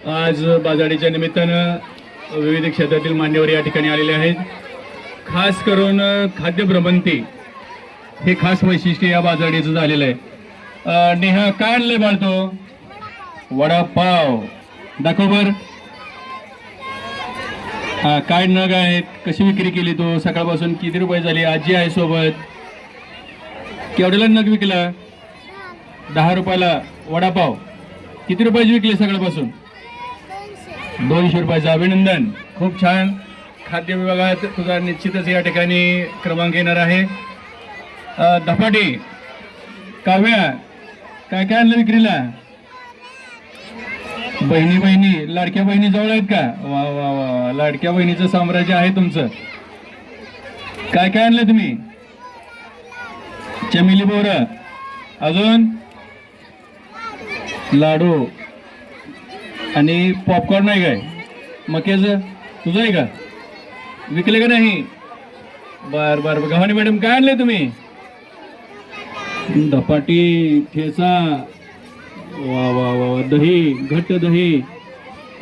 आज बाजाराच्या निमित्तानं विविध क्षेत्रातील मान्यवर या ठिकाणी आलेले आहेत। खास करून खाद्य भ्रमंती हे खास वैशिष्ट्य या बाजाराचं झालेलं आहे। नेहा काय आणलंय बाळतो? वडापाव दाखव बर। हा काय नग आहेत, कशी विक्री केली तू सकाळपासून, किती रुपये झाली? आजी आहे सोबत, केवढ्याला नग विकला? 10 रुपयाला वडापाव। किती रुपयाची विकली सकाळपासून? 200 रुपयाचं। अभिनंदन, खूप छान। खाद्य विभागात तुझा निश्चितच या ठिकाणी क्रमांक येणार आहे। धपाटे काव्या काय काय आणलं विक्रीला? बहिणी बहिणी लाडक्या बहिणी जवळ आहेत का? वा वा वा, लाडक्या बहिणीचं साम्राज्य आहे तुमचं। काय काय आणलं तुम्ही? चमेली बोर, अजून लाडू आणि पॉपकॉर्न आहे काय? मक्याचं तुझं आहे का? विकले का नाही? बर बर। गव्हाणे मॅडम काय आणले तुम्ही? धपाटी, ठेचा, वा वा वा, दही, घट्ट दही,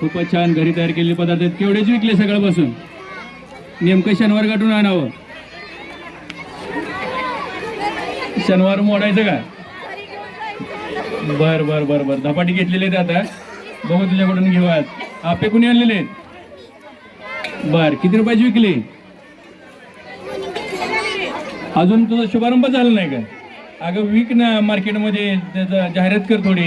खूपच छान घरी तयार केलेले पदार्थ आहेत। केवढ्याचे विकले सकाळपासून? नेमकं शनिवार गाठून आणावं, शनिवार मोडायचं का? बर बर बर बर। धपाटी घेतलेले आहेत आता, बघू तुझ्याकडून घेऊयात। आपे कुणी आणलेले आहेत? बर, किती रुपयाची विकली? अजून तुझा शुभारंभ झाला नाही का? अगं विक ना, मार्केटमध्ये त्याचा जाहिरात कर थोडी।